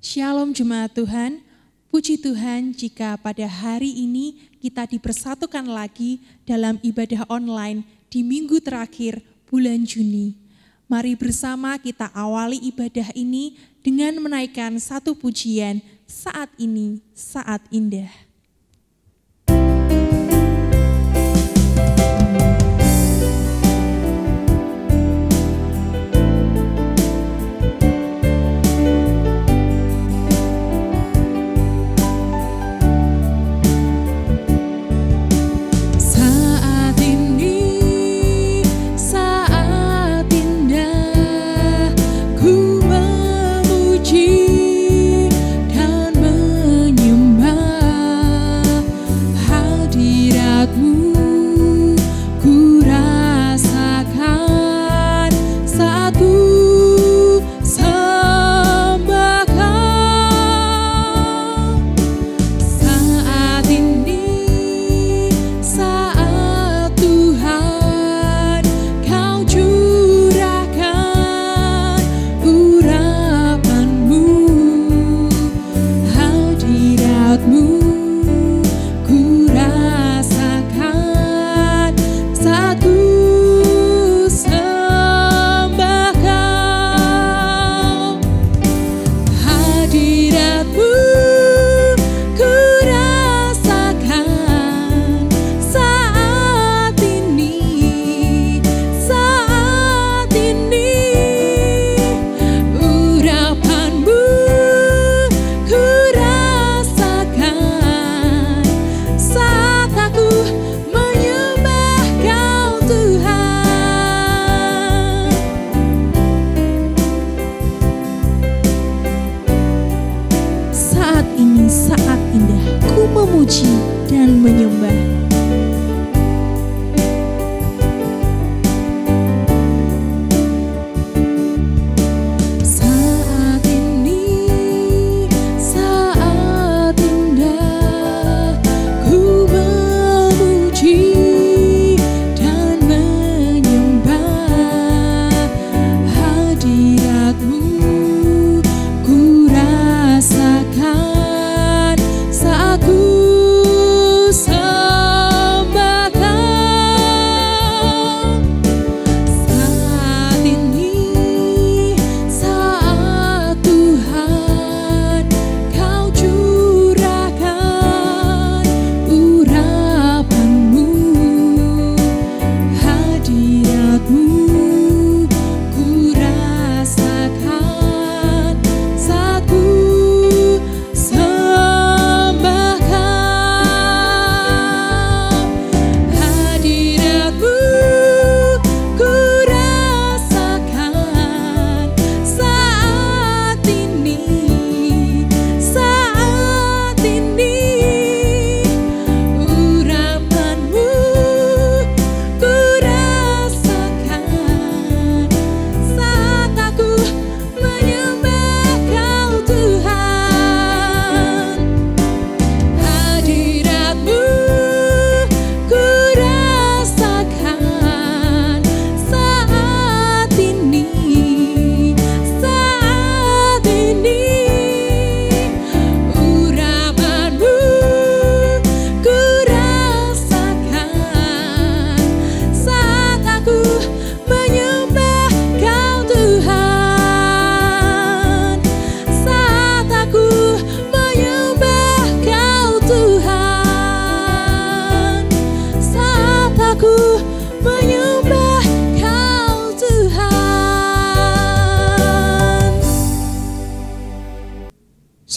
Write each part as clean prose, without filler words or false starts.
Shalom jemaat Tuhan, puji Tuhan jika pada hari ini kita dipersatukan lagi dalam ibadah online di minggu terakhir bulan Juni. Mari bersama kita awali ibadah ini dengan menaikkan satu pujian, Saat Ini, Saat Indah.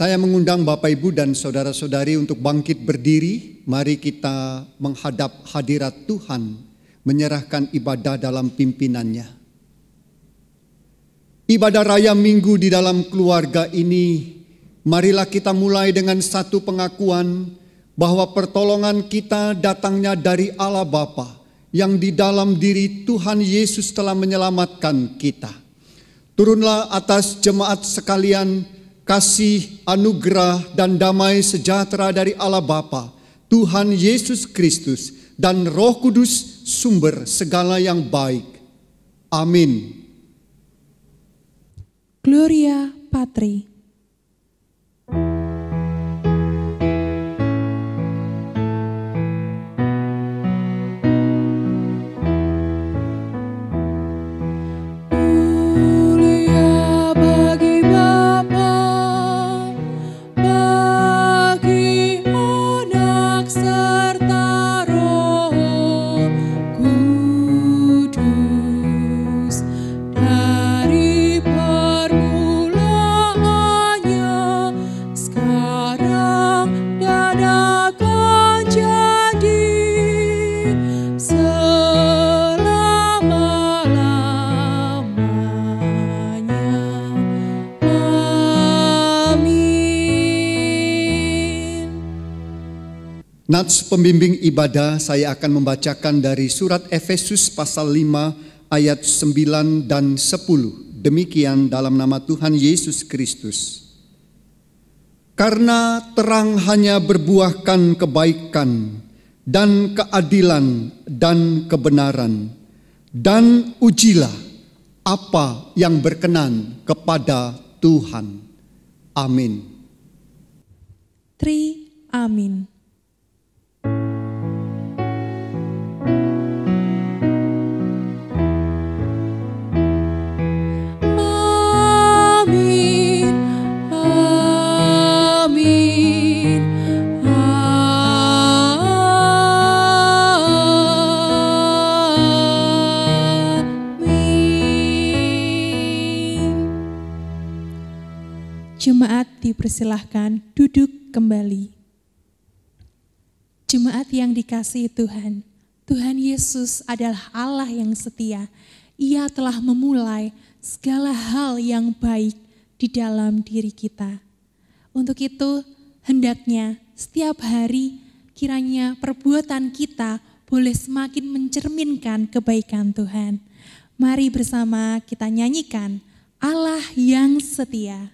Saya mengundang Bapak Ibu dan saudara-saudari untuk bangkit berdiri. Mari kita menghadap hadirat Tuhan, menyerahkan ibadah dalam pimpinannya. Ibadah raya minggu di dalam keluarga ini, marilah kita mulai dengan satu pengakuan bahwa pertolongan kita datangnya dari Allah Bapa, yang di dalam diri Tuhan Yesus telah menyelamatkan kita. Turunlah atas jemaat sekalian kasih, anugerah, dan damai sejahtera dari Allah Bapa, Tuhan Yesus Kristus, dan Roh Kudus, sumber segala yang baik. Amin. Gloria Patri. Nats pembimbing ibadah saya akan membacakan dari surat Efesus pasal 5 ayat 9 dan 10. Demikian dalam nama Tuhan Yesus Kristus. Karena terang hanya berbuahkan kebaikan dan keadilan dan kebenaran, dan ujilah apa yang berkenan kepada Tuhan. Amin. Amin. Jemaat dipersilahkan duduk kembali. Jemaat yang dikasihi Tuhan, Tuhan Yesus adalah Allah yang setia. Ia telah memulai segala hal yang baik di dalam diri kita. Untuk itu, hendaknya setiap hari kiranya perbuatan kita boleh semakin mencerminkan kebaikan Tuhan. Mari bersama kita nyanyikan Allah yang setia.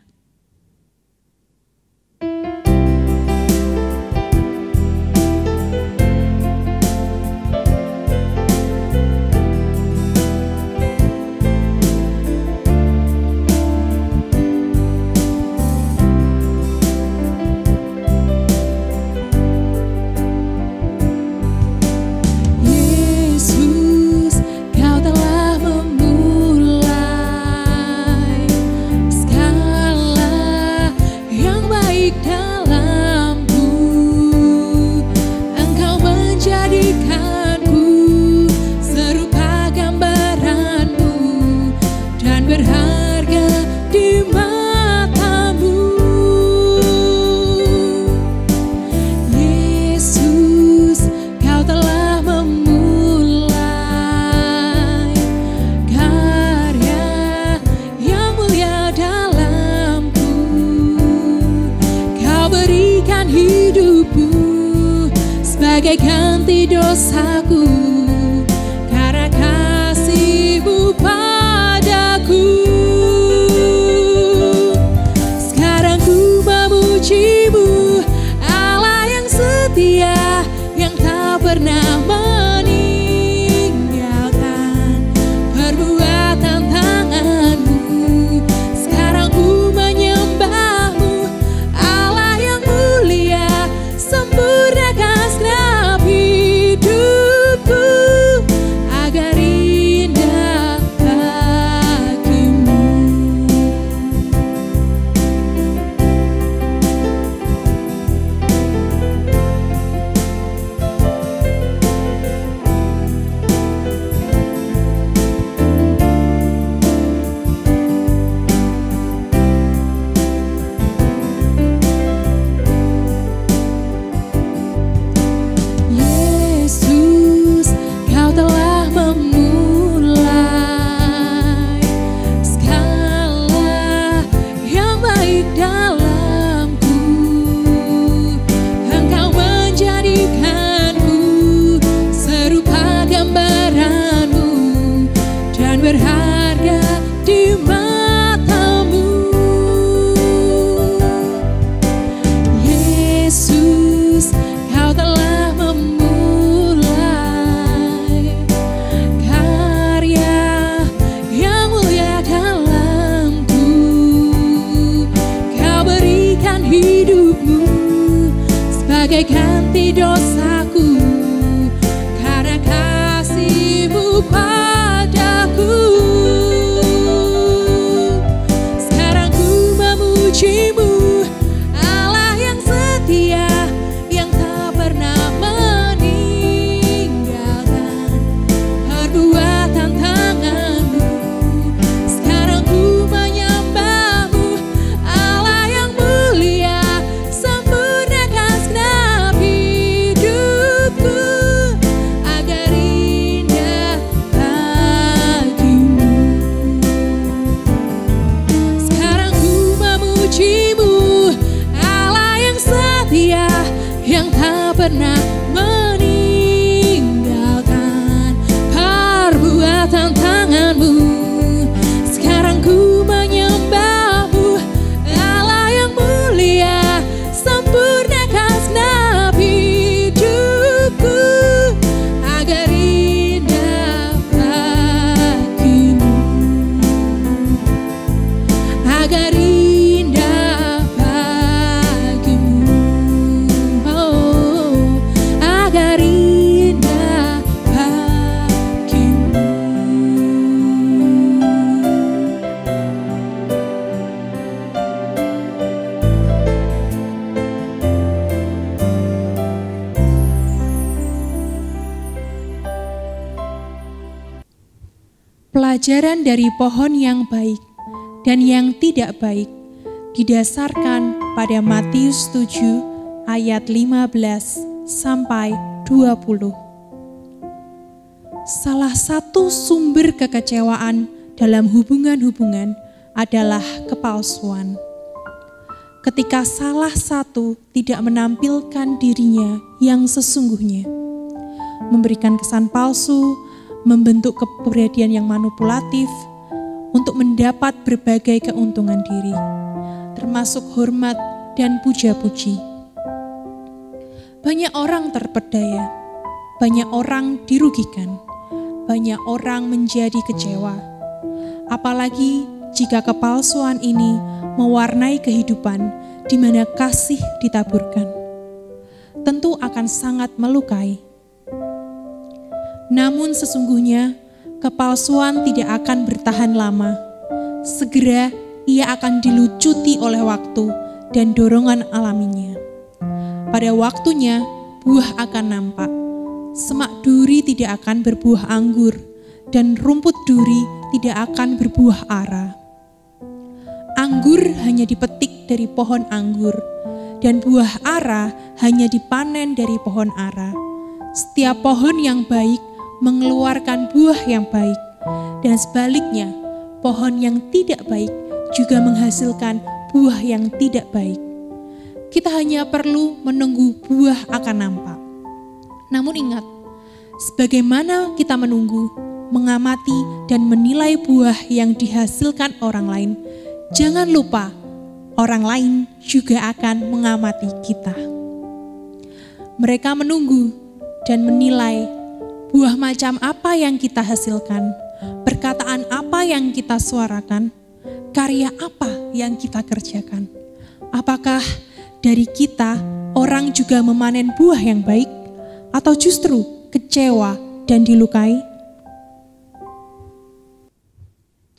Sebagai ganti dosaku, karena kasih-Mu padaku. Sekarang ku memuji-Mu, Allah yang setia, yang tak pernah meninggalkan perbuatan tangan-Mu. Sekarang ku menyembah-Mu, Allah yang mulia, sempurnakan berharga di mata-Mu. Yesus, Kau telah memulai karya yang mulia dalamku. Kau berikan hidup-Mu sebagai ganti dosaku, karena kasih-Mu padaku. Pelajaran dari pohon yang baik dan yang tidak baik didasarkan pada Matius 7 ayat 15 sampai 20. Salah satu sumber kekecewaan dalam hubungan-hubungan adalah kepalsuan. Ketika salah satu tidak menampilkan dirinya yang sesungguhnya, memberikan kesan palsu, membentuk kepribadian yang manipulatif untuk mendapat berbagai keuntungan diri, termasuk hormat dan puja-puji. Banyak orang terpedaya, banyak orang dirugikan, banyak orang menjadi kecewa. Apalagi jika kepalsuan ini mewarnai kehidupan di mana kasih ditaburkan, tentu akan sangat melukai. Namun sesungguhnya kepalsuan tidak akan bertahan lama. Segera ia akan dilucuti oleh waktu dan dorongan alaminya. Pada waktunya buah akan nampak. Semak duri tidak akan berbuah anggur dan rumput duri tidak akan berbuah ara. Anggur hanya dipetik dari pohon anggur dan buah ara hanya dipanen dari pohon ara. Setiap pohon yang baik mengeluarkan buah yang baik, dan sebaliknya pohon yang tidak baik juga menghasilkan buah yang tidak baik. Kita hanya perlu menunggu buah akan nampak. Namun ingat, sebagaimana kita menunggu, mengamati dan menilai buah yang dihasilkan orang lain, jangan lupa orang lain juga akan mengamati kita. Mereka menunggu dan menilai buah macam apa yang kita hasilkan, perkataan apa yang kita suarakan, karya apa yang kita kerjakan. Apakah dari kita orang juga memanen buah yang baik, atau justru kecewa dan dilukai?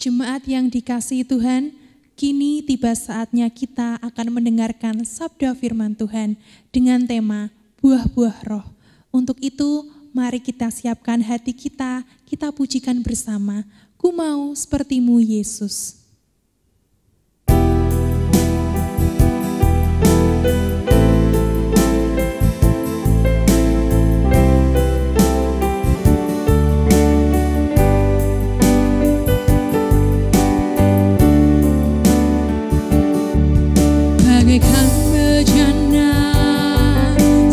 Jemaat yang dikasihi Tuhan, kini tiba saatnya kita akan mendengarkan sabda firman Tuhan dengan tema buah-buah roh. Untuk itu, mari kita siapkan hati kita, kita pujikan bersama. Ku mau sepertimu Yesus. Bagaikan bejana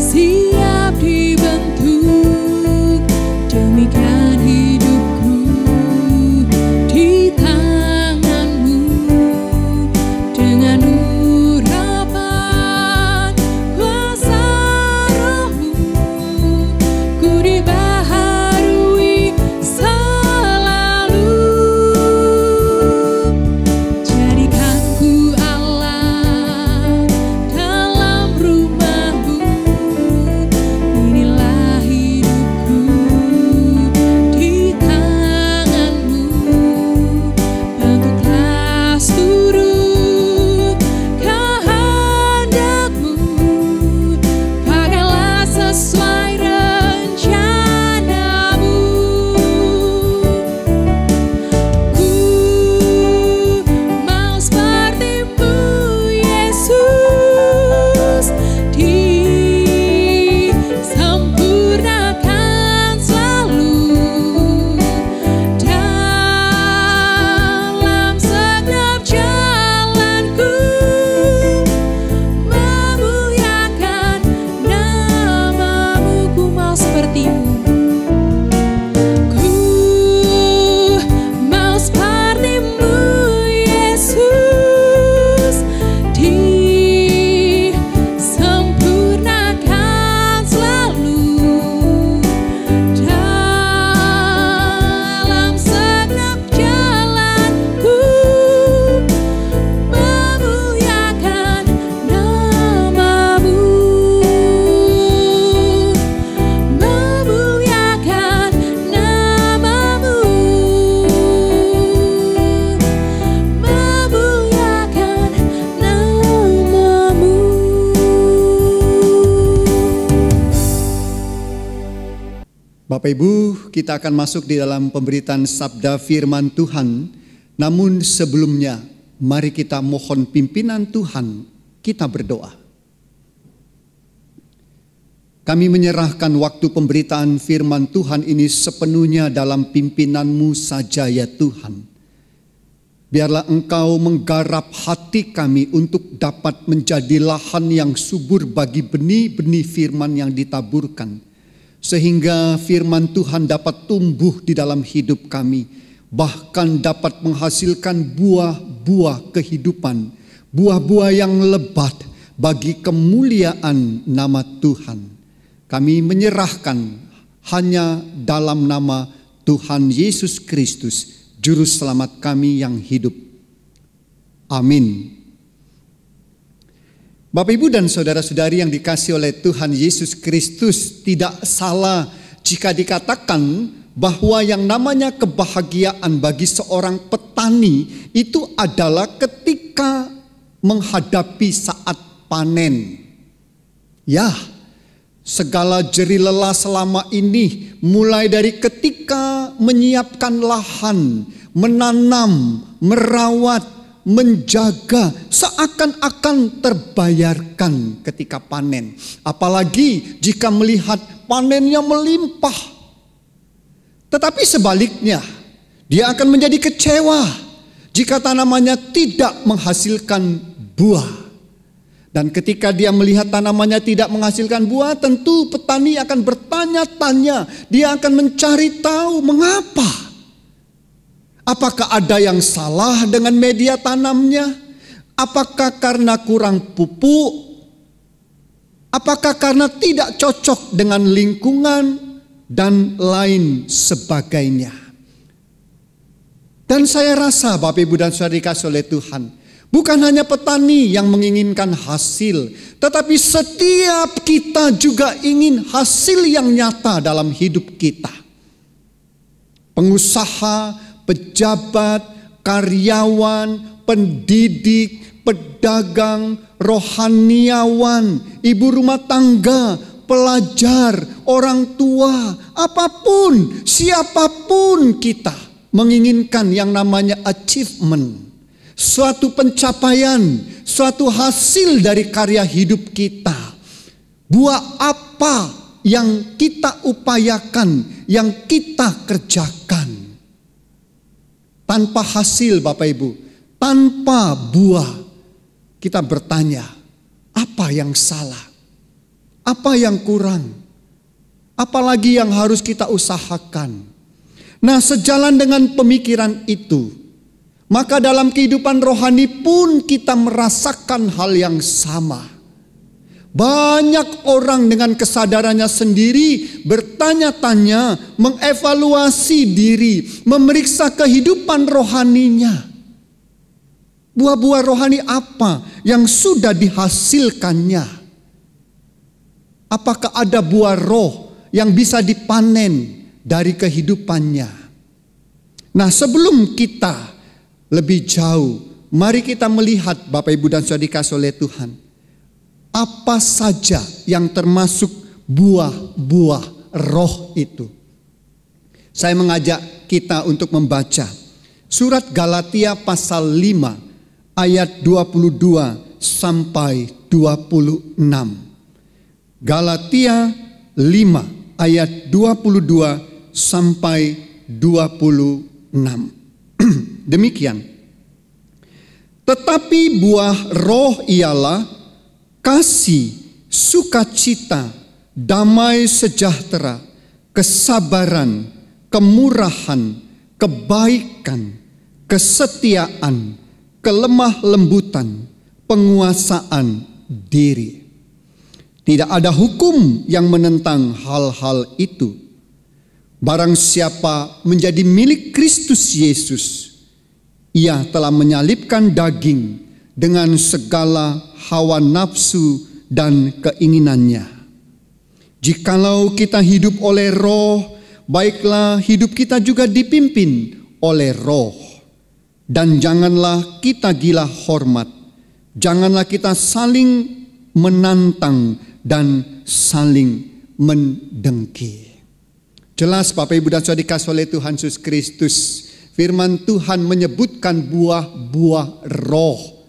siap dibentuk, demikian hidupku di tangan Bapak Ibu, kita akan masuk di dalam pemberitaan sabda firman Tuhan. Namun sebelumnya, mari kita mohon pimpinan Tuhan, kita berdoa. Kami menyerahkan waktu pemberitaan firman Tuhan ini sepenuhnya dalam pimpinan-Mu saja ya Tuhan. Biarlah Engkau menggarap hati kami untuk dapat menjadi lahan yang subur bagi benih-benih firman yang ditaburkan. Sehingga firman Tuhan dapat tumbuh di dalam hidup kami. Bahkan dapat menghasilkan buah-buah kehidupan. Buah-buah yang lebat bagi kemuliaan nama Tuhan. Kami menyerahkan hanya dalam nama Tuhan Yesus Kristus, Juru Selamat kami yang hidup. Amin. Bapak, Ibu, dan saudara-saudari yang dikasihi oleh Tuhan Yesus Kristus, tidak salah jika dikatakan bahwa yang namanya kebahagiaan bagi seorang petani itu adalah ketika menghadapi saat panen. Ya, segala jerih lelah selama ini, mulai dari ketika menyiapkan lahan, menanam, merawat, menjaga, seakan-akan terbayarkan ketika panen. Apalagi jika melihat panennya melimpah. Tetapi sebaliknya, dia akan menjadi kecewa jika tanamannya tidak menghasilkan buah. Dan ketika dia melihat tanamannya tidak menghasilkan buah, tentu petani akan bertanya-tanya. Dia akan mencari tahu mengapa. Apakah ada yang salah dengan media tanamnya? Apakah karena kurang pupuk? Apakah karena tidak cocok dengan lingkungan? Dan lain sebagainya. Dan saya rasa Bapak, Ibu, dan saudara dikasihi oleh Tuhan, bukan hanya petani yang menginginkan hasil, tetapi setiap kita juga ingin hasil yang nyata dalam hidup kita. Pengusaha, pejabat, karyawan, pendidik, pedagang, rohaniawan, ibu rumah tangga, pelajar, orang tua, apapun, siapapun kita menginginkan yang namanya achievement. Suatu pencapaian, suatu hasil dari karya hidup kita. Buah apa yang kita upayakan, yang kita kerjakan. Tanpa hasil Bapak Ibu, tanpa buah, kita bertanya, apa yang salah? Apa yang kurang? Apalagi yang harus kita usahakan? Nah, sejalan dengan pemikiran itu, maka dalam kehidupan rohani pun kita merasakan hal yang sama. Banyak orang dengan kesadarannya sendiri bertanya-tanya, mengevaluasi diri, memeriksa kehidupan rohaninya. Buah-buah rohani apa yang sudah dihasilkannya? Apakah ada buah roh yang bisa dipanen dari kehidupannya? Nah, sebelum kita lebih jauh, mari kita melihat Bapak, Ibu, dan saudara dikasihi oleh Tuhan. Apa saja yang termasuk buah-buah roh itu? Saya mengajak kita untuk membaca surat Galatia pasal 5 ayat 22 sampai 26. Galatia 5 ayat 22 sampai 26. Demikian. Tetapi buah roh ialah kasih, sukacita, damai sejahtera, kesabaran, kemurahan, kebaikan, kesetiaan, kelemah lembutan, penguasaan diri. Tidak ada hukum yang menentang hal-hal itu. Barang siapa menjadi milik Kristus Yesus, ia telah menyalibkan daging dengan segala hawa nafsu dan keinginannya. Jikalau kita hidup oleh roh, baiklah hidup kita juga dipimpin oleh roh. Dan janganlah kita gila hormat, janganlah kita saling menantang dan saling mendengki. Jelas Bapak Ibu dan Saudara dikasihi oleh Tuhan Yesus Kristus, firman Tuhan menyebutkan buah-buah roh.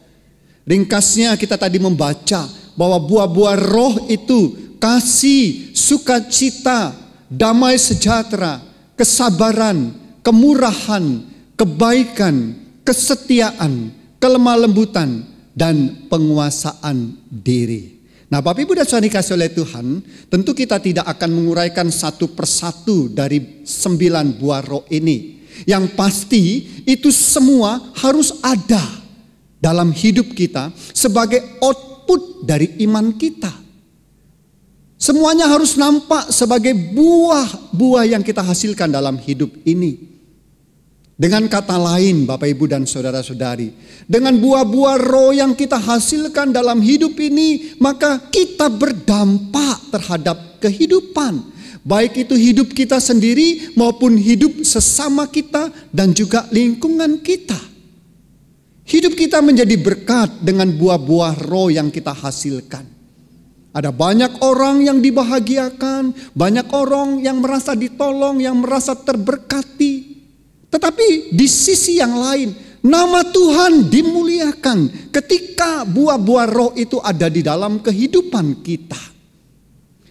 Ringkasnya kita tadi membaca bahwa buah-buah roh itu kasih, sukacita, damai sejahtera, kesabaran, kemurahan, kebaikan, kesetiaan, kelemah lembutan, dan penguasaan diri. Nah, Bapak Ibu dan Saudara dikasihi oleh Tuhan, tentu kita tidak akan menguraikan satu persatu dari 9 buah roh ini. Yang pasti itu semua harus ada dalam hidup kita sebagai output dari iman kita. Semuanya harus nampak sebagai buah-buah yang kita hasilkan dalam hidup ini. Dengan kata lain Bapak Ibu dan saudara-saudari, dengan buah-buah roh yang kita hasilkan dalam hidup ini, maka kita berdampak terhadap kehidupan. Baik itu hidup kita sendiri maupun hidup sesama kita dan juga lingkungan kita. Hidup kita menjadi berkat dengan buah-buah roh yang kita hasilkan. Ada banyak orang yang dibahagiakan, banyak orang yang merasa ditolong, yang merasa terberkati. Tetapi di sisi yang lain, nama Tuhan dimuliakan ketika buah-buah roh itu ada di dalam kehidupan kita.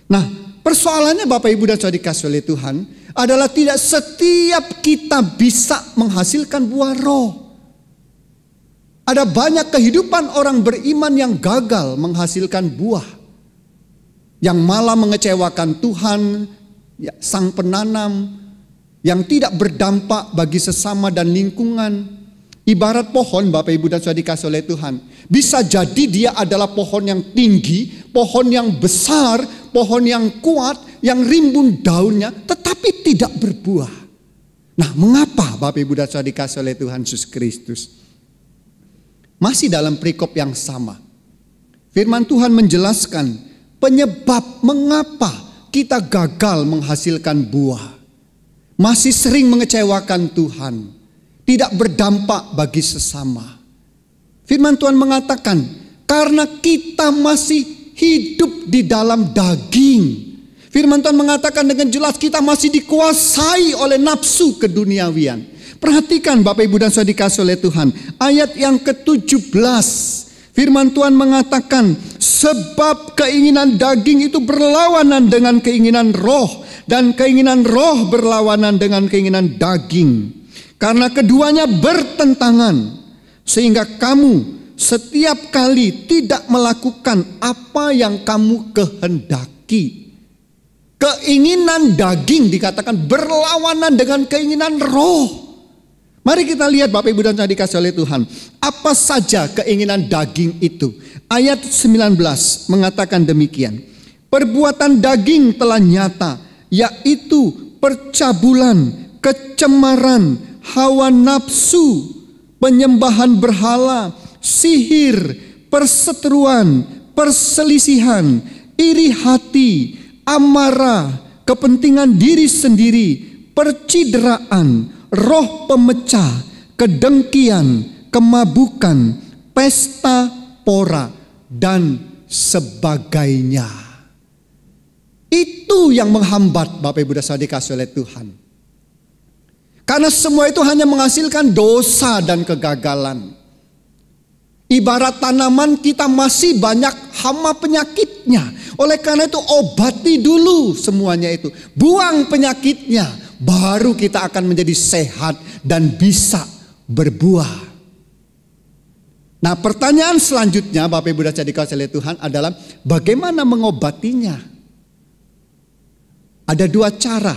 Nah, persoalannya Bapak Ibu dan Saudara dikasihi oleh Tuhan adalah tidak setiap kita bisa menghasilkan buah roh. Ada banyak kehidupan orang beriman yang gagal menghasilkan buah, yang malah mengecewakan Tuhan, Sang Penanam, yang tidak berdampak bagi sesama dan lingkungan. Ibarat pohon Bapak Ibu dan Saudara dikasihi oleh Tuhan, bisa jadi dia adalah pohon yang tinggi, pohon yang besar, pohon yang kuat, yang rimbun daunnya, tetapi tidak berbuah. Nah, mengapa Bapak Ibu dan Saudara dikasihi oleh Tuhan Yesus Kristus? Masih dalam perikop yang sama, firman Tuhan menjelaskan penyebab mengapa kita gagal menghasilkan buah. Masih sering mengecewakan Tuhan, tidak berdampak bagi sesama. Firman Tuhan mengatakan, karena kita masih hidup di dalam daging. Firman Tuhan mengatakan dengan jelas kita masih dikuasai oleh nafsu keduniawian. Perhatikan Bapak Ibu dan Saudara dikasihi oleh Tuhan, ayat yang ke-17. Firman Tuhan mengatakan, sebab keinginan daging itu berlawanan dengan keinginan roh, dan keinginan roh berlawanan dengan keinginan daging. Karena keduanya bertentangan, sehingga kamu setiap kali tidak melakukan apa yang kamu kehendaki. Keinginan daging dikatakan berlawanan dengan keinginan roh. Mari kita lihat Bapak Ibu dan Saudara dikasihi oleh Tuhan, apa saja keinginan daging itu. Ayat 19 mengatakan demikian. Perbuatan daging telah nyata, yaitu percabulan, kecemaran, hawa nafsu, penyembahan berhala, sihir, perseteruan, perselisihan, iri hati, amarah, kepentingan diri sendiri, percideraan, roh pemecah, kedengkian, kemabukan, pesta pora, dan sebagainya. Itu yang menghambat Bapak Ibu dan Saudara dikasihi oleh Tuhan. Karena semua itu hanya menghasilkan dosa dan kegagalan. Ibarat tanaman kita masih banyak hama penyakitnya. Oleh karena itu obati dulu semuanya itu. Buang penyakitnya, baru kita akan menjadi sehat dan bisa berbuah. Nah, pertanyaan selanjutnya Bapak Ibu dan Saudara dikasihi oleh Tuhan adalah bagaimana mengobatinya? Ada 2 cara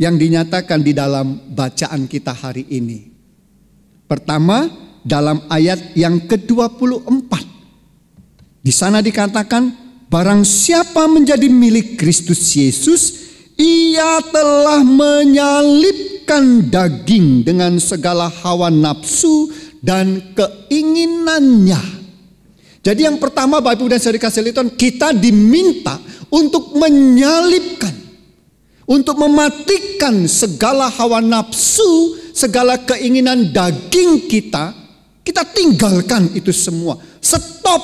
yang dinyatakan di dalam bacaan kita hari ini. Pertama, dalam ayat yang ke-24. Di sana dikatakan, barang siapa menjadi milik Kristus Yesus, ia telah menyalibkan daging dengan segala hawa nafsu dan keinginannya. Jadi yang pertama Bapak Ibu dan Saudara dikasihi oleh Tuhan, kita diminta untuk menyalibkan, untuk mematikan segala hawa nafsu, segala keinginan daging kita. Kita tinggalkan itu semua. Stop,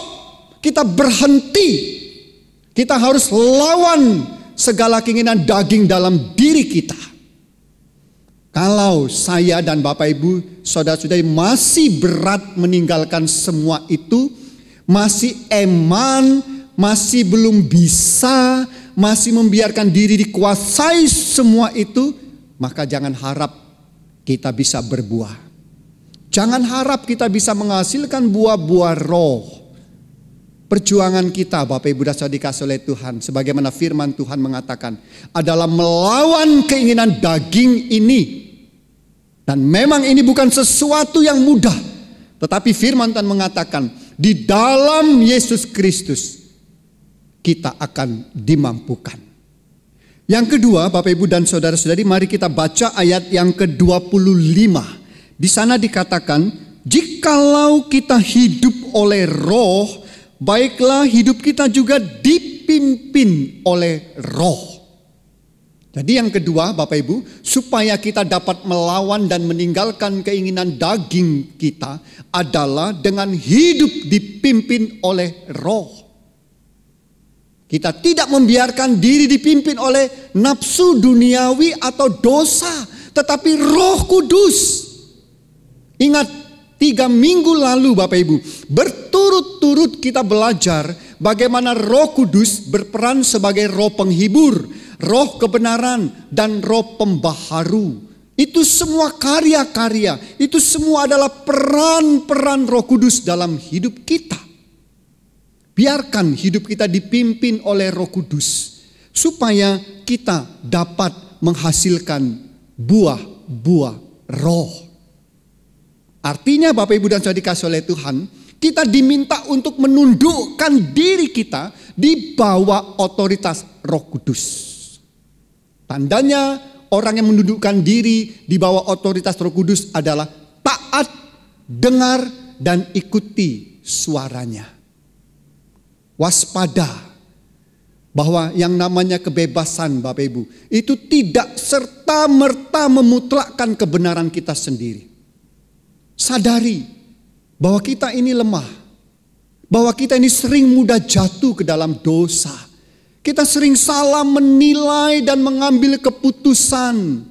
kita berhenti. Kita harus lawan segala keinginan daging dalam diri kita. Kalau saya dan Bapak Ibu, saudara-saudari masih berat meninggalkan semua itu, masih eman, masih belum bisa, masih membiarkan diri dikuasai semua itu, maka jangan harap kita bisa berbuah. Jangan harap kita bisa menghasilkan buah-buah roh. Perjuangan kita, Bapak Ibu dan Saudara dikasih oleh Tuhan, sebagaimana firman Tuhan mengatakan, adalah melawan keinginan daging ini. Dan memang ini bukan sesuatu yang mudah. Tetapi firman Tuhan mengatakan, di dalam Yesus Kristus kita akan dimampukan. Yang kedua, Bapak Ibu dan Saudara-saudari, mari kita baca ayat yang ke-25. Di sana dikatakan, jikalau kita hidup oleh roh, baiklah hidup kita juga dipimpin oleh roh. Jadi yang kedua, Bapak Ibu, supaya kita dapat melawan dan meninggalkan keinginan daging kita adalah dengan hidup dipimpin oleh roh. Kita tidak membiarkan diri dipimpin oleh nafsu duniawi atau dosa, tetapi Roh Kudus. Ingat, 3 minggu lalu Bapak Ibu, berturut-turut kita belajar bagaimana Roh Kudus berperan sebagai roh penghibur, roh kebenaran, dan roh pembaharu. Itu semua karya-karya, itu semua adalah peran-peran Roh Kudus dalam hidup kita. Biarkan hidup kita dipimpin oleh Roh Kudus, supaya kita dapat menghasilkan buah-buah roh. Artinya Bapak Ibu dan Saudara dikasih oleh Tuhan, kita diminta untuk menundukkan diri kita di bawah otoritas Roh Kudus. Tandanya orang yang menundukkan diri di bawah otoritas Roh Kudus adalah taat, dengar, dan ikuti suaranya. Waspada bahwa yang namanya kebebasan Bapak Ibu itu tidak serta-merta memutlakkan kebenaran kita sendiri. Sadari bahwa kita ini lemah, bahwa kita ini sering mudah jatuh ke dalam dosa. Kita sering salah menilai dan mengambil keputusan.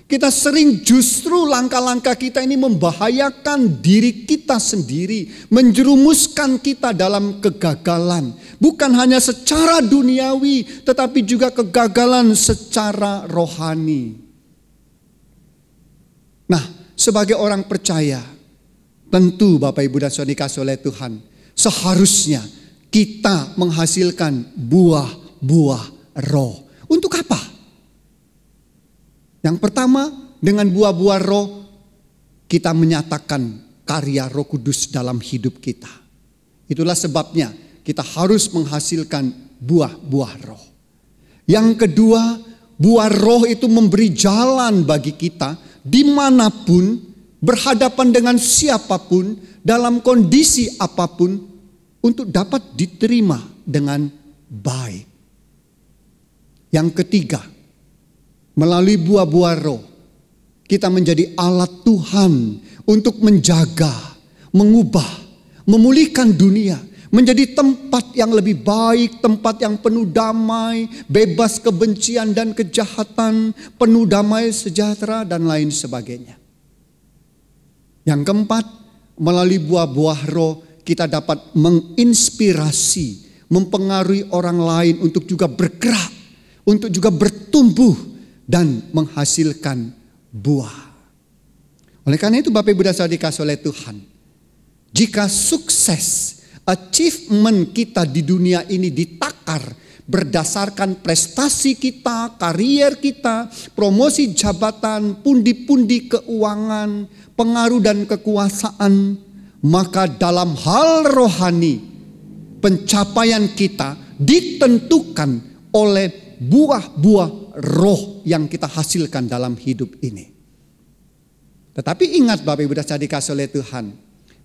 Kita sering justru langkah-langkah kita ini membahayakan diri kita sendiri, menjerumuskan kita dalam kegagalan. Bukan hanya secara duniawi, tetapi juga kegagalan secara rohani. Nah, sebagai orang percaya, tentu Bapak Ibu dan Saudara dikasih oleh Tuhan, seharusnya kita menghasilkan buah-buah roh. Untuk apa? Yang pertama, dengan buah-buah roh, kita menyatakan karya Roh Kudus dalam hidup kita. Itulah sebabnya kita harus menghasilkan buah-buah roh. Yang kedua, buah roh itu memberi jalan bagi kita dimanapun, berhadapan dengan siapapun, dalam kondisi apapun, untuk dapat diterima dengan baik. Yang ketiga, melalui buah-buah roh, kita menjadi alat Tuhan untuk menjaga, mengubah, memulihkan dunia, menjadi tempat yang lebih baik, tempat yang penuh damai, bebas kebencian dan kejahatan, penuh damai sejahtera, dan lain sebagainya. Yang keempat, melalui buah-buah roh, kita dapat menginspirasi, mempengaruhi orang lain untuk juga bergerak, untuk juga bertumbuh, dan menghasilkan buah. Oleh karena itu Bapak Ibu dan Saudara dikasih oleh Tuhan, jika sukses, achievement kita di dunia ini ditakar berdasarkan prestasi kita, karier kita, promosi jabatan, pundi-pundi keuangan, pengaruh dan kekuasaan, maka dalam hal rohani, pencapaian kita ditentukan oleh buah-buah roh yang kita hasilkan dalam hidup ini. Tetapi ingat Bapak Ibu dan Saudara dikasih oleh Tuhan,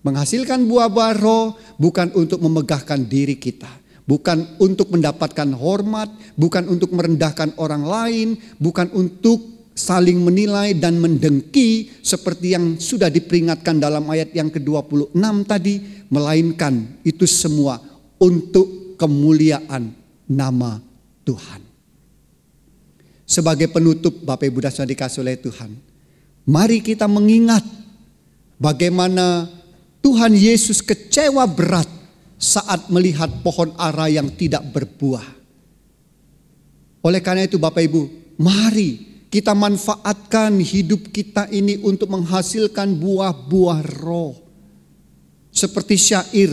menghasilkan buah-buah roh bukan untuk memegahkan diri kita, bukan untuk mendapatkan hormat, bukan untuk merendahkan orang lain, bukan untuk saling menilai dan mendengki seperti yang sudah diperingatkan dalam ayat yang ke-26 tadi, melainkan itu semua untuk kemuliaan nama Tuhan. Sebagai penutup, Bapak Ibu dan Saudara dikasih oleh Tuhan, mari kita mengingat bagaimana Tuhan Yesus kecewa berat saat melihat pohon ara yang tidak berbuah. Oleh karena itu Bapak Ibu, mari kita manfaatkan hidup kita ini untuk menghasilkan buah-buah roh. Seperti syair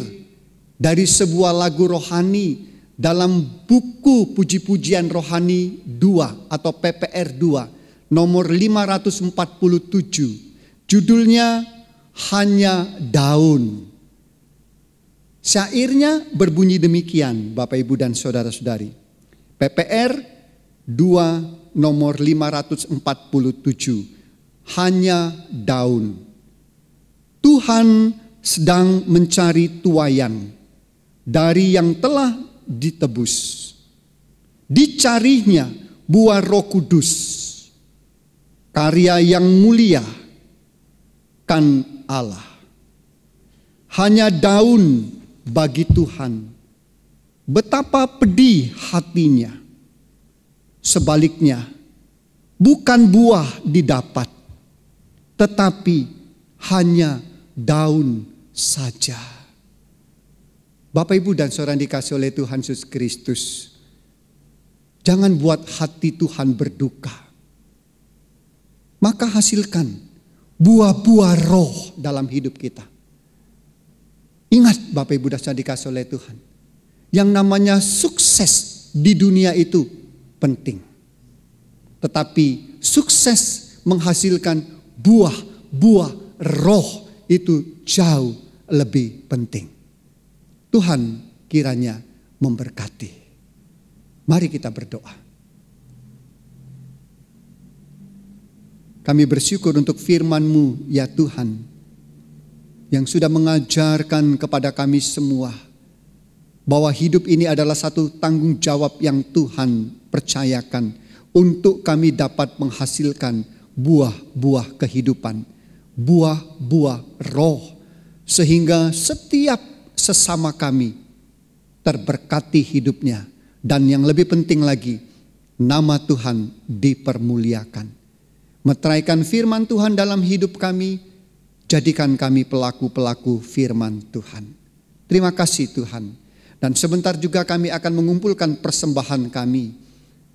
dari sebuah lagu rohani dalam buku puji-pujian rohani 2 atau PPR 2 nomor 547. Judulnya Hanya Daun. Syairnya berbunyi demikian Bapak Ibu dan saudara-saudari. PPR 2 nomor 547. Hanya daun. Tuhan sedang mencari tuaian dari yang telah ditebus. Dicarinya buah Roh Kudus, karya yang mulia kan Allah. Hanya daun bagi Tuhan, betapa pedih hatinya. Sebaliknya, bukan buah didapat, tetapi hanya daun saja. Bapak Ibu dan saudara yang dikasih oleh Tuhan Yesus Kristus, jangan buat hati Tuhan berduka. Maka hasilkan buah-buah roh dalam hidup kita. Ingat Bapak Ibu dan saudara dikasih oleh Tuhan, yang namanya sukses di dunia itu penting. Tetapi sukses menghasilkan buah-buah roh itu jauh lebih penting. Tuhan kiranya memberkati. Mari kita berdoa. Kami bersyukur untuk firman-Mu ya Tuhan, yang sudah mengajarkan kepada kami semua bahwa hidup ini adalah satu tanggung jawab yang Tuhan percayakan untuk kami dapat menghasilkan buah-buah kehidupan, buah-buah roh, sehingga setiap sesama kami terberkati hidupnya, dan yang lebih penting lagi, nama Tuhan dipermuliakan. Meteraikan firman Tuhan dalam hidup kami, jadikan kami pelaku-pelaku firman Tuhan. Terima kasih Tuhan. Dan sebentar juga kami akan mengumpulkan persembahan kami.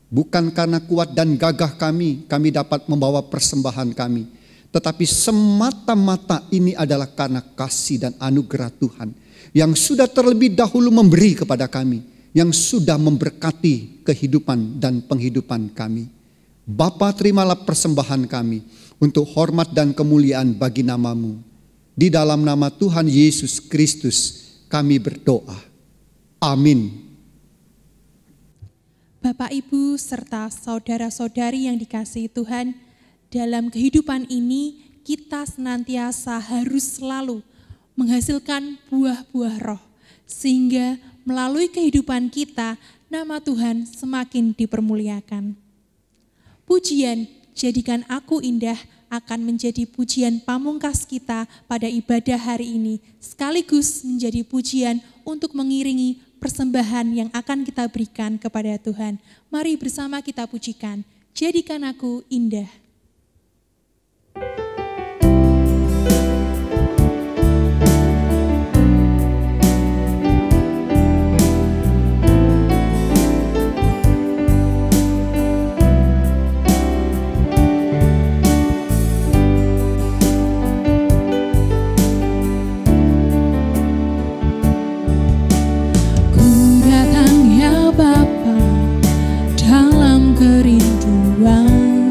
Bukan karena kuat dan gagah kami dapat membawa persembahan kami. Tetapi semata-mata ini adalah karena kasih dan anugerah Tuhan, yang sudah terlebih dahulu memberi kepada kami, yang sudah memberkati kehidupan dan penghidupan kami. Bapa, terimalah persembahan kami untuk hormat dan kemuliaan bagi nama-Mu. Di dalam nama Tuhan Yesus Kristus kami berdoa. Amin. Bapak, Ibu, serta saudara-saudari yang dikasihi Tuhan, dalam kehidupan ini kita senantiasa harus selalu menghasilkan buah-buah roh, sehingga melalui kehidupan kita nama Tuhan semakin dipermuliakan. Pujian "Jadikan Aku Indah" akan menjadi pujian pamungkas kita pada ibadah hari ini, sekaligus menjadi pujian untuk mengiringi persembahan yang akan kita berikan kepada Tuhan. Mari bersama kita pujikan "Jadikan Aku Indah". Bapa, dalam kerinduan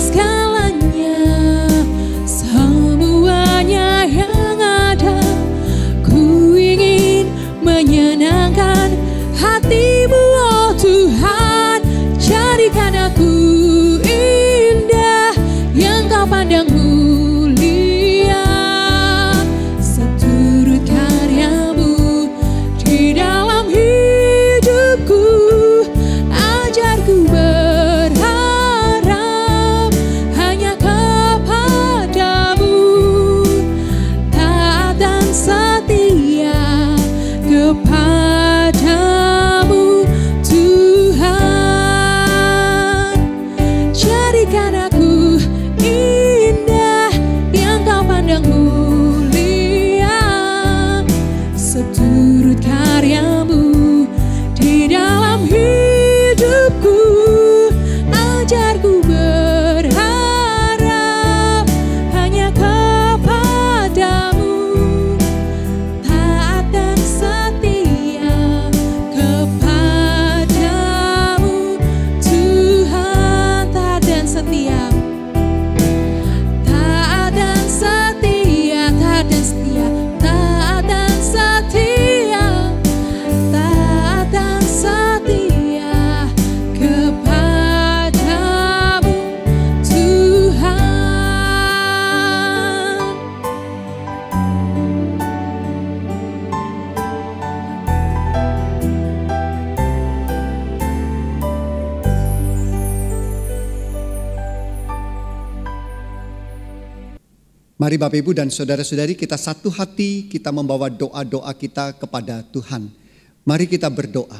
segalanya, semuanya yang ada. Ku ingin menyenangkan hati-Mu, oh Tuhan. Jadikan aku indah yang Kau pandang mulia, seturut karya-Mu di dalam hidupku. Ajarku berharap hanya kepadamu, taat dan setia kepadamu Tuhan. Jadikan aku indah yang Kau pandang mulia, seturut karya-Mu di dalam hidupku. Ajarku berharap hanya kepadamu, taat dan setia kepadamu Tuhan. Taat dan setia, taat dan setia, taat dan setia, taat dan setia, taat dan setia kepadamu Tuhan. Mari Bapak Ibu dan Saudara-saudari, kita satu hati, kita membawa doa-doa kita kepada Tuhan. Mari kita berdoa.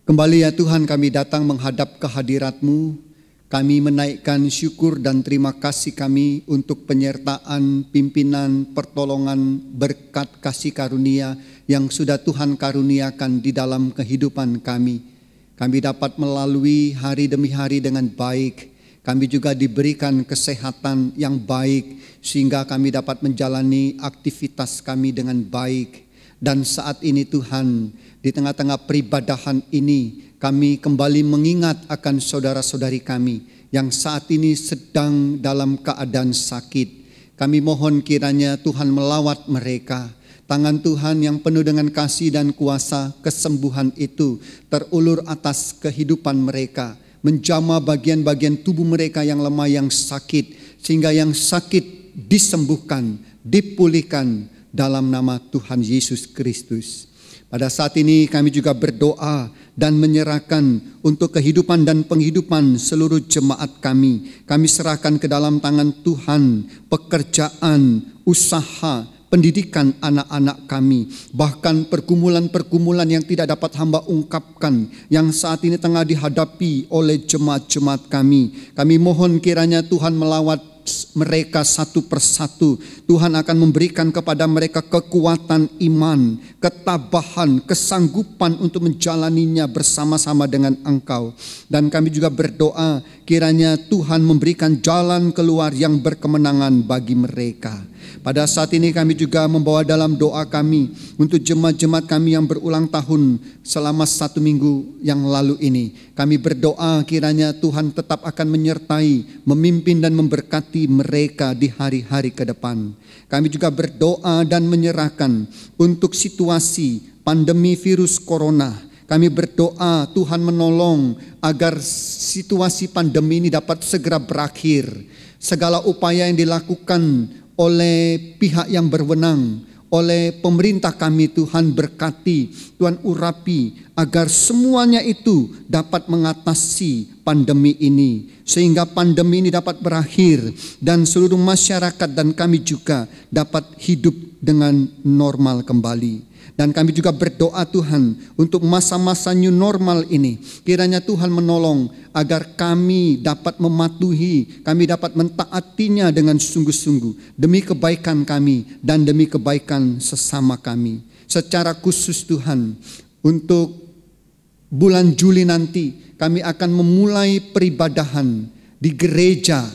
Kembali ya Tuhan, kami datang menghadap kehadirat-Mu. Kami menaikkan syukur dan terima kasih kami untuk penyertaan, pimpinan, pertolongan, berkat kasih karunia yang sudah Tuhan karuniakan di dalam kehidupan kami. Kami dapat melalui hari demi hari dengan baik. Kami juga diberikan kesehatan yang baik sehingga kami dapat menjalani aktivitas kami dengan baik. Dan saat ini Tuhan, di tengah-tengah peribadahan ini, kami kembali mengingat akan saudara-saudari kami yang saat ini sedang dalam keadaan sakit. Kami mohon kiranya Tuhan melawat mereka. Tangan Tuhan yang penuh dengan kasih dan kuasa kesembuhan itu terulur atas kehidupan mereka, menjamah bagian-bagian tubuh mereka yang lemah, yang sakit, sehingga yang sakit disembuhkan, dipulihkan dalam nama Tuhan Yesus Kristus. Pada saat ini kami juga berdoa dan menyerahkan untuk kehidupan dan penghidupan seluruh jemaat kami. Kami serahkan ke dalam tangan Tuhan pekerjaan, usaha, pendidikan anak-anak kami, bahkan pergumulan-pergumulan yang tidak dapat hamba ungkapkan yang saat ini tengah dihadapi oleh jemaat-jemaat kami. Kami mohon kiranya Tuhan melawat mereka satu persatu. Tuhan akan memberikan kepada mereka kekuatan iman, ketabahan, kesanggupan untuk menjalaninya bersama-sama dengan Engkau. Dan kami juga berdoa kiranya Tuhan memberikan jalan keluar yang berkemenangan bagi mereka. Pada saat ini kami juga membawa dalam doa kami untuk jemaat-jemaat kami yang berulang tahun selama 1 minggu yang lalu ini. Kami berdoa kiranya Tuhan tetap akan menyertai, memimpin dan memberkati mereka di hari-hari ke depan. Kami juga berdoa dan menyerahkan untuk situasi pandemi virus corona. Kami berdoa Tuhan menolong agar situasi pandemi ini dapat segera berakhir. Segala upaya yang dilakukan oleh pihak yang berwenang, oleh pemerintah kami, Tuhan berkati, Tuhan urapi agar semuanya itu dapat mengatasi pandemi ini, sehingga pandemi ini dapat berakhir dan seluruh masyarakat dan kami juga dapat hidup dengan normal kembali. Dan kami juga berdoa Tuhan untuk masa-masa new normal ini, kiranya Tuhan menolong agar kami dapat mematuhi, kami dapat mentaatinya dengan sungguh-sungguh demi kebaikan kami dan demi kebaikan sesama kami. Secara khusus Tuhan, untuk bulan Juli nanti kami akan memulai peribadahan di gereja,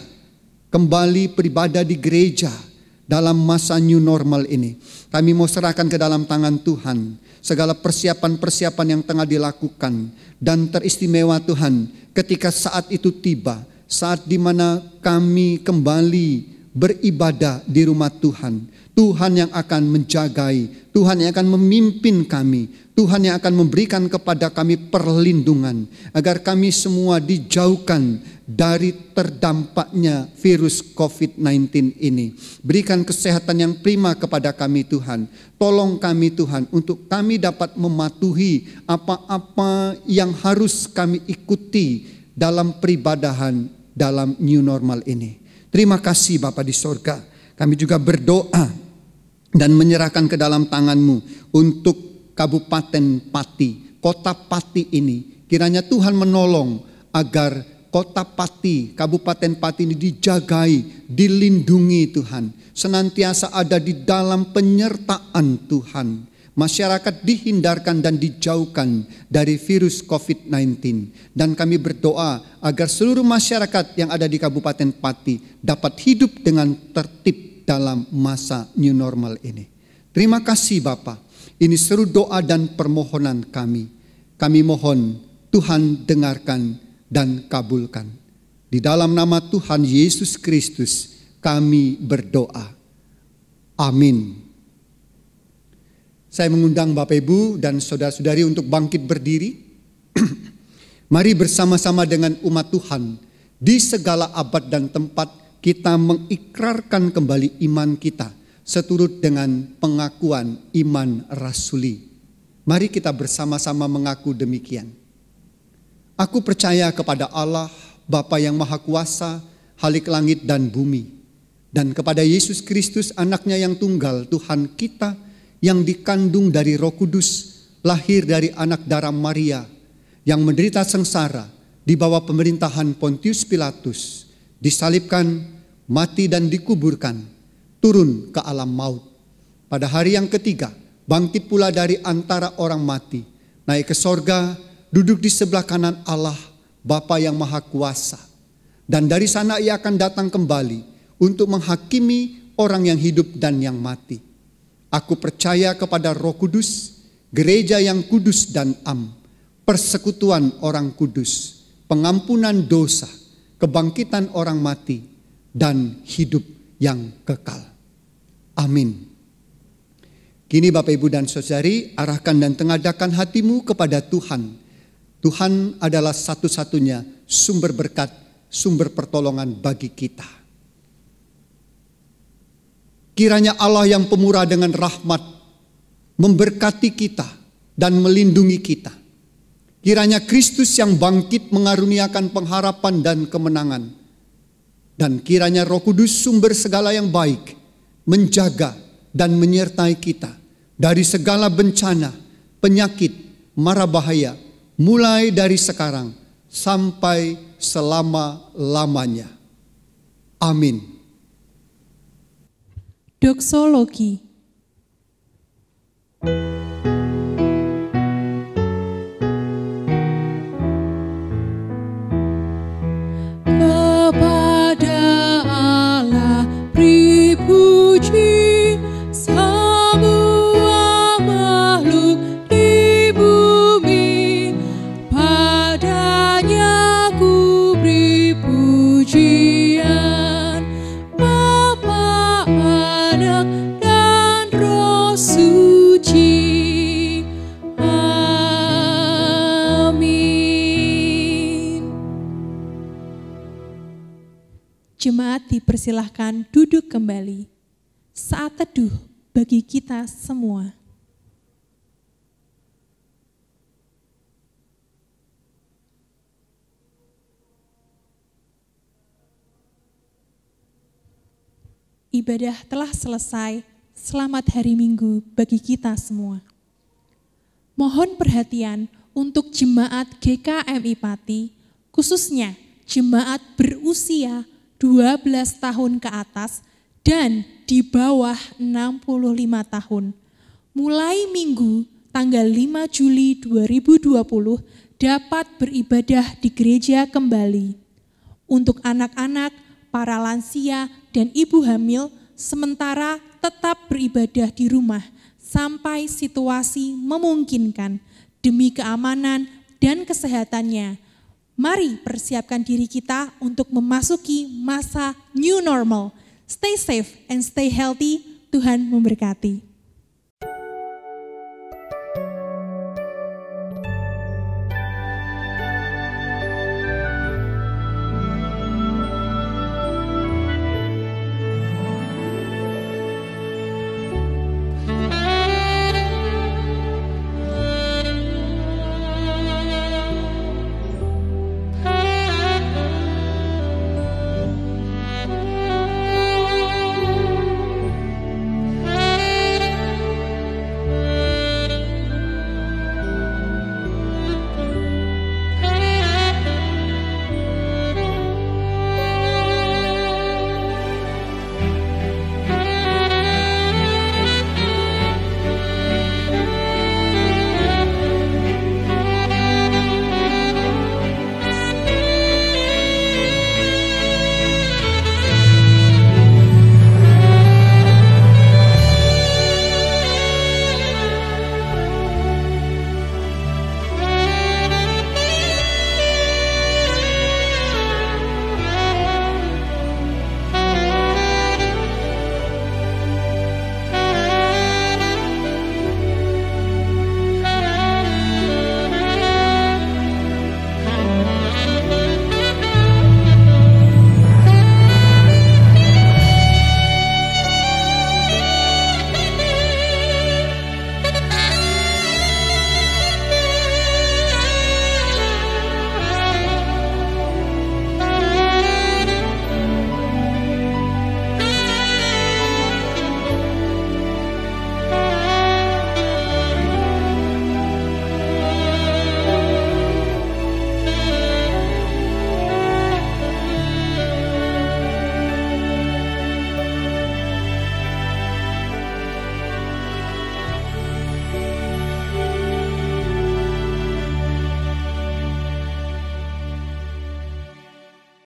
kembali beribadah di gereja dalam masa new normal ini. Kami mau serahkan ke dalam tangan Tuhan. segala persiapan-persiapan yang tengah dilakukan. Dan teristimewa Tuhan, ketika saat itu tiba, saat di mana kami kembali beribadah di rumah Tuhan. Tuhan yang akan menjagai, Tuhan yang akan memimpin kami, Tuhan yang akan memberikan kepada kami perlindungan, agar kami semua dijauhkan dari terdampaknya virus COVID-19 ini. Berikan kesehatan yang prima kepada kami Tuhan. Tolong kami Tuhan untuk kami dapat mematuhi apa-apa yang harus kami ikuti dalam peribadahan dalam new normal ini. Terima kasih Bapa di sorga. Kami juga berdoa dan menyerahkan ke dalam tangan-Mu untuk Kabupaten Pati, kota Pati ini. Kiranya Tuhan menolong agar kota Pati, Kabupaten Pati ini dijagai, dilindungi Tuhan. Senantiasa ada di dalam penyertaan Tuhan. Masyarakat dihindarkan dan dijauhkan dari virus COVID-19. Dan kami berdoa agar seluruh masyarakat yang ada di Kabupaten Pati dapat hidup dengan tertib dalam masa new normal ini. Terima kasih Bapa. Ini seru doa dan permohonan kami. Kami mohon Tuhan dengarkan dan kabulkan. Di dalam nama Tuhan Yesus Kristus kami berdoa. Amin. Saya mengundang Bapak Ibu dan saudara-saudari untuk bangkit berdiri. Mari bersama-sama dengan umat Tuhan di segala abad dan tempat kita mengikrarkan kembali iman kita seturut dengan pengakuan iman rasuli. Mari kita bersama-sama mengaku demikian. Aku percaya kepada Allah, Bapa yang Maha Kuasa, Khalik langit dan bumi, dan kepada Yesus Kristus anaknya yang tunggal, Tuhan kita, yang dikandung dari Roh Kudus, lahir dari anak darah Maria, yang menderita sengsara di bawah pemerintahan Pontius Pilatus, disalibkan, mati dan dikuburkan, turun ke alam maut. Pada hari yang ketiga, bangkit pula dari antara orang mati, naik ke sorga, duduk di sebelah kanan Allah, Bapa yang Maha Kuasa. Dan dari sana Ia akan datang kembali untuk menghakimi orang yang hidup dan yang mati. Aku percaya kepada Roh Kudus, gereja yang kudus dan am, persekutuan orang kudus, pengampunan dosa, kebangkitan orang mati, dan hidup yang kekal. Amin. Kini Bapak Ibu dan Saudari, arahkan dan tengadakan hatimu kepada Tuhan. Tuhan adalah satu-satunya sumber berkat, sumber pertolongan bagi kita. Kiranya Allah yang pemurah dengan rahmat memberkati kita dan melindungi kita. Kiranya Kristus yang bangkit mengaruniakan pengharapan dan kemenangan. Dan kiranya Roh Kudus sumber segala yang baik menjaga dan menyertai kita dari segala bencana, penyakit, mara bahaya, mulai dari sekarang sampai selama-lamanya. Amin. Doksologi. Jemaat dipersilahkan duduk kembali. Saat teduh bagi kita semua. Ibadah telah selesai. Selamat hari Minggu bagi kita semua. Mohon perhatian untuk jemaat GKMI Pati, khususnya jemaat berusia 12 tahun ke atas dan di bawah 65 tahun. Mulai Minggu tanggal 5 Juli 2020 dapat beribadah di gereja kembali. Untuk anak-anak, para lansia, dan ibu hamil sementara tetap beribadah di rumah sampai situasi memungkinkan demi keamanan dan kesehatannya. Mari persiapkan diri kita untuk memasuki masa new normal. Stay safe and stay healthy. Tuhan memberkati.